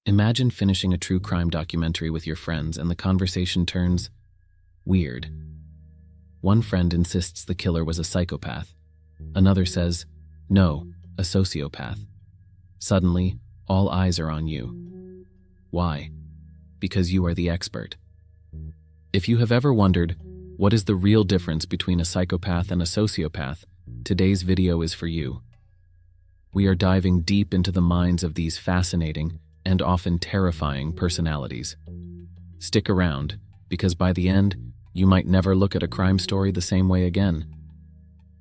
Imagine finishing a true crime documentary with your friends and the conversation turns weird. One friend insists the killer was a psychopath. Another says, no, a sociopath. Suddenly, all eyes are on you. Why? Because you are the expert. If you have ever wondered, what is the real difference between a psychopath and a sociopath, today's video is for you. We are diving deep into the minds of these fascinating and often terrifying personalities. Stick around, because by the end, you might never look at a crime story the same way again.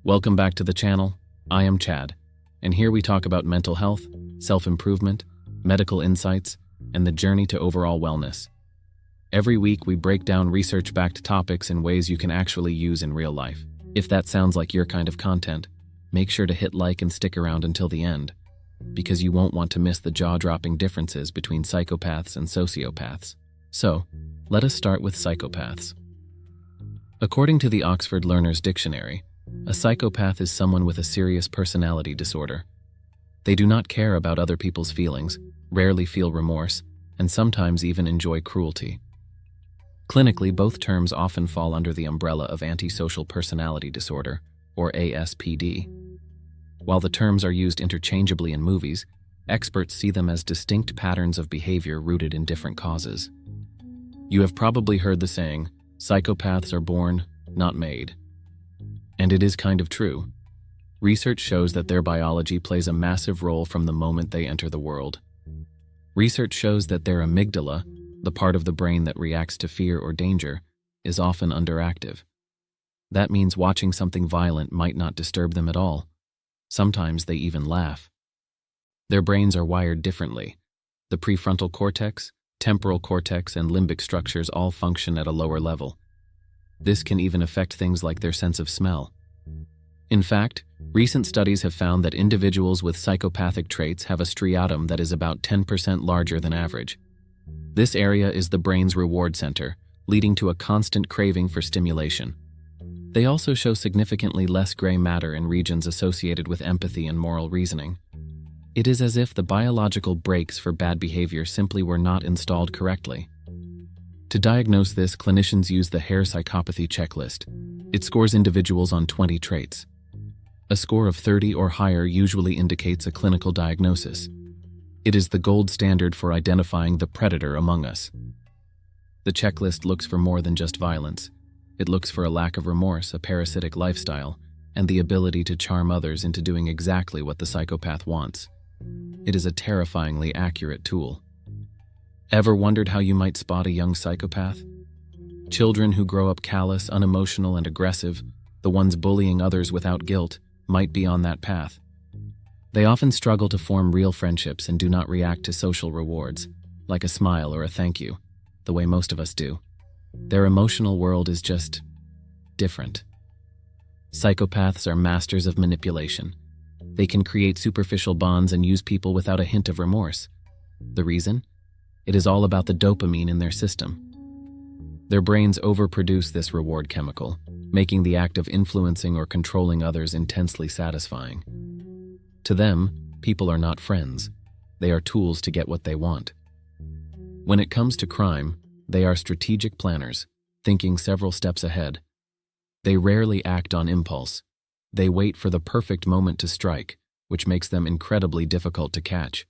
Welcome back to the channel. I am Chad, and here we talk about mental health, self-improvement, medical insights, and the journey to overall wellness. Every week, we break down research-backed topics in ways you can actually use in real life. If that sounds like your kind of content, make sure to hit like and stick around until the end, because you won't want to miss the jaw-dropping differences between psychopaths and sociopaths. So, let us start with psychopaths. According to the Oxford Learner's Dictionary, a psychopath is someone with a serious personality disorder. They do not care about other people's feelings, rarely feel remorse, and sometimes even enjoy cruelty. Clinically, both terms often fall under the umbrella of antisocial personality disorder, or ASPD. While the terms are used interchangeably in movies, experts see them as distinct patterns of behavior rooted in different causes. You have probably heard the saying, psychopaths are born, not made. And it is kind of true. Research shows that their biology plays a massive role from the moment they enter the world. Research shows that their amygdala, the part of the brain that reacts to fear or danger, is often underactive. That means watching something violent might not disturb them at all. Sometimes they even laugh. Their brains are wired differently. The prefrontal cortex, temporal cortex, and limbic structures all function at a lower level. This can even affect things like their sense of smell. In fact, recent studies have found that individuals with psychopathic traits have a striatum that is about 10% larger than average. This area is the brain's reward center, leading to a constant craving for stimulation. They also show significantly less gray matter in regions associated with empathy and moral reasoning. It is as if the biological brakes for bad behavior simply were not installed correctly. To diagnose this, clinicians use the Hare psychopathy checklist. It scores individuals on 20 traits. A score of 30 or higher usually indicates a clinical diagnosis. It is the gold standard for identifying the predator among us. The checklist looks for more than just violence. It looks for a lack of remorse, a parasitic lifestyle, and the ability to charm others into doing exactly what the psychopath wants. It is a terrifyingly accurate tool. Ever wondered how you might spot a young psychopath? Children who grow up callous, unemotional, and aggressive, the ones bullying others without guilt, might be on that path. They often struggle to form real friendships and do not react to social rewards, like a smile or a thank you, the way most of us do. Their emotional world is just different. Psychopaths are masters of manipulation. They can create superficial bonds and use people without a hint of remorse. The reason? It is all about the dopamine in their system. Their brains overproduce this reward chemical, making the act of influencing or controlling others intensely satisfying. To them, people are not friends. They are tools to get what they want. When it comes to crime, they are strategic planners, thinking several steps ahead. They rarely act on impulse. They wait for the perfect moment to strike, which makes them incredibly difficult to catch.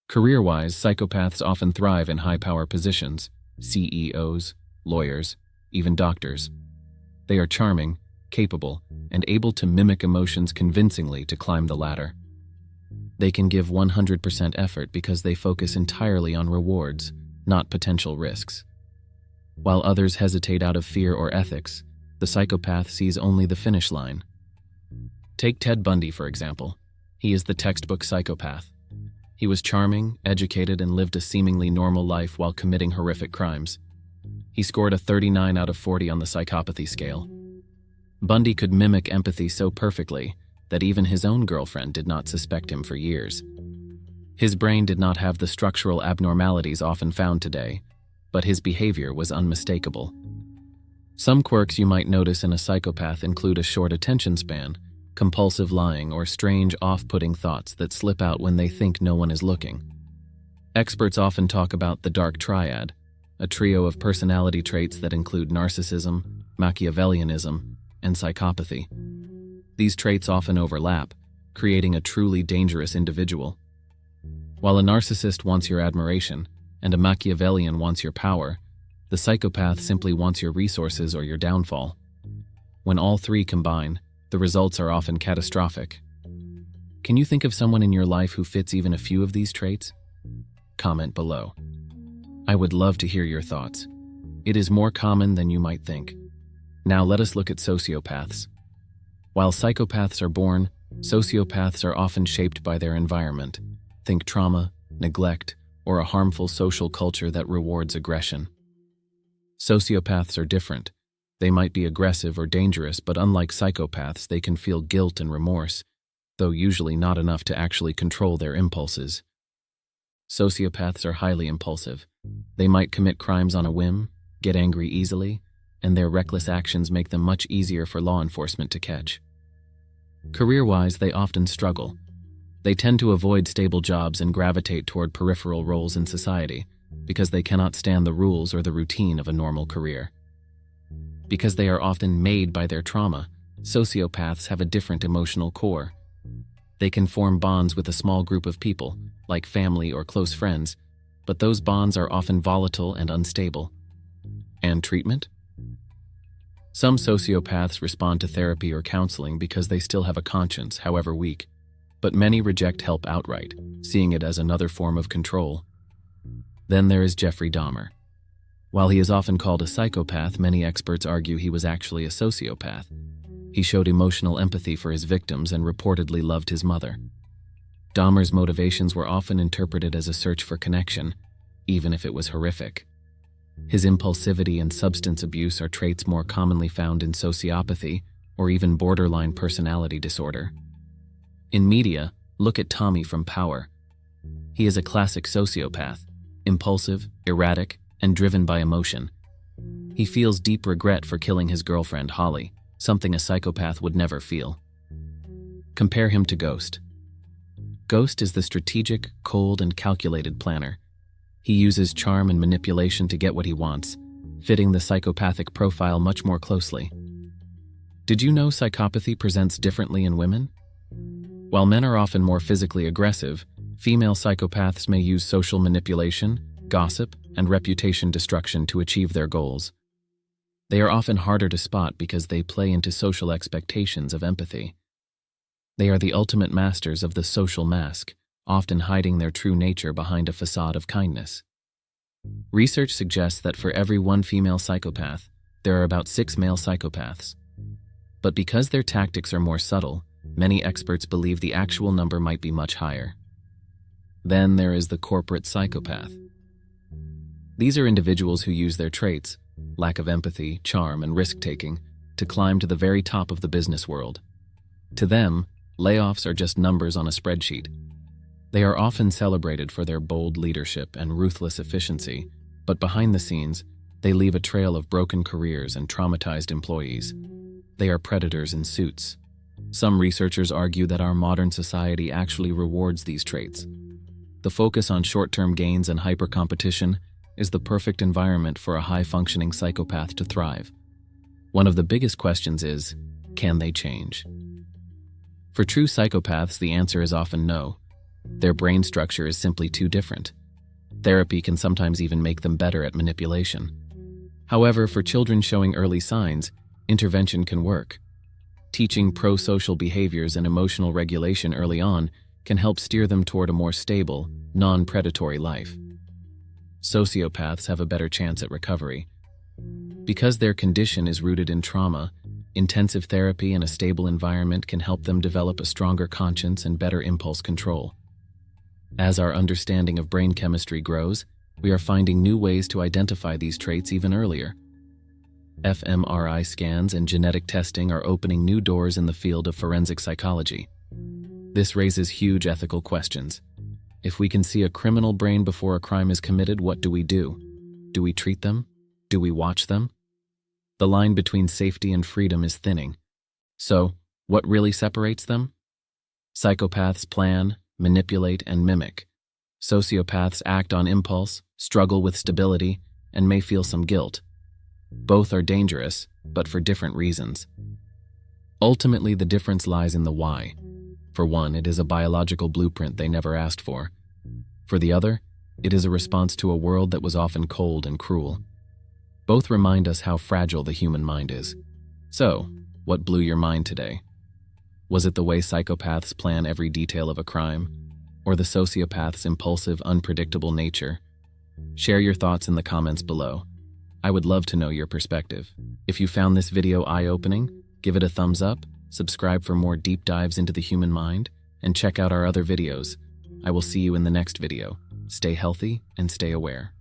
Career-wise, psychopaths often thrive in high-power positions, CEOs, lawyers, even doctors. They are charming, capable, and able to mimic emotions convincingly to climb the ladder. They can give 100% effort because they focus entirely on rewards, not potential risks. While others hesitate out of fear or ethics, the psychopath sees only the finish line. Take Ted Bundy, for example. He is the textbook psychopath. He was charming, educated, and lived a seemingly normal life while committing horrific crimes. He scored a 39 out of 40 on the psychopathy scale. Bundy could mimic empathy so perfectly that even his own girlfriend did not suspect him for years. His brain did not have the structural abnormalities often found today, but his behavior was unmistakable. Some quirks you might notice in a psychopath include a short attention span, compulsive lying, or strange, off-putting thoughts that slip out when they think no one is looking. Experts often talk about the dark triad, a trio of personality traits that include narcissism, Machiavellianism, and psychopathy. These traits often overlap, creating a truly dangerous individual. While a narcissist wants your admiration and a Machiavellian wants your power, the psychopath simply wants your resources or your downfall. When all three combine, the results are often catastrophic. Can you think of someone in your life who fits even a few of these traits? Comment below. I would love to hear your thoughts. It is more common than you might think. Now let us look at sociopaths. While psychopaths are born, sociopaths are often shaped by their environment. Think trauma, neglect, or a harmful social culture that rewards aggression. Sociopaths are different. They might be aggressive or dangerous, but unlike psychopaths, they can feel guilt and remorse, though usually not enough to actually control their impulses. Sociopaths are highly impulsive. They might commit crimes on a whim, get angry easily, and their reckless actions make them much easier for law enforcement to catch. Career-wise, they often struggle. They tend to avoid stable jobs and gravitate toward peripheral roles in society because they cannot stand the rules or the routine of a normal career. Because they are often made by their trauma, sociopaths have a different emotional core. They can form bonds with a small group of people, like family or close friends, but those bonds are often volatile and unstable. And treatment? Some sociopaths respond to therapy or counseling because they still have a conscience, however weak, but many reject help outright, seeing it as another form of control. Then there is Jeffrey Dahmer. While he is often called a psychopath, many experts argue he was actually a sociopath. He showed emotional empathy for his victims and reportedly loved his mother. Dahmer's motivations were often interpreted as a search for connection, even if it was horrific. His impulsivity and substance abuse are traits more commonly found in sociopathy or even borderline personality disorder. In media, look at Tommy from Power. He is a classic sociopath, impulsive, erratic, and driven by emotion. He feels deep regret for killing his girlfriend, Holly, something a psychopath would never feel. Compare him to Ghost. Ghost is the strategic, cold, and calculated planner. He uses charm and manipulation to get what he wants, fitting the psychopathic profile much more closely. Did you know psychopathy presents differently in women? While men are often more physically aggressive, female psychopaths may use social manipulation, gossip, and reputation destruction to achieve their goals. They are often harder to spot because they play into social expectations of empathy. They are the ultimate masters of the social mask, often hiding their true nature behind a facade of kindness. Research suggests that for every one female psychopath, there are about 6 male psychopaths. But because their tactics are more subtle, many experts believe the actual number might be much higher. Then there is the corporate psychopath. These are individuals who use their traits, lack of empathy, charm, and risk-taking, to climb to the very top of the business world. To them, layoffs are just numbers on a spreadsheet. They are often celebrated for their bold leadership and ruthless efficiency, but behind the scenes, they leave a trail of broken careers and traumatized employees. They are predators in suits. Some researchers argue that our modern society actually rewards these traits. The focus on short-term gains and hyper-competition is the perfect environment for a high-functioning psychopath to thrive. One of the biggest questions is, can they change? For true psychopaths, the answer is often no. Their brain structure is simply too different. Therapy can sometimes even make them better at manipulation. However, for children showing early signs, intervention can work. Teaching pro-social behaviors and emotional regulation early on can help steer them toward a more stable, non-predatory life. Sociopaths have a better chance at recovery. Because their condition is rooted in trauma, intensive therapy and a stable environment can help them develop a stronger conscience and better impulse control. As our understanding of brain chemistry grows, we are finding new ways to identify these traits even earlier. fMRI scans and genetic testing are opening new doors in the field of forensic psychology. This raises huge ethical questions. If we can see a criminal brain before a crime is committed, what do we do? Do we treat them? Do we watch them? The line between safety and freedom is thinning. So, what really separates them? Psychopaths plan, manipulate, and mimic. Sociopaths act on impulse, struggle with stability, and may feel some guilt. Both are dangerous, but for different reasons. Ultimately, the difference lies in the why. For one, it is a biological blueprint they never asked for. For the other, it is a response to a world that was often cold and cruel. Both remind us how fragile the human mind is. So, what blew your mind today? Was it the way psychopaths plan every detail of a crime? Or the sociopath's impulsive, unpredictable nature? Share your thoughts in the comments below. I would love to know your perspective. If you found this video eye-opening, give it a thumbs up, subscribe for more deep dives into the human mind, and check out our other videos. I will see you in the next video. Stay healthy and stay aware.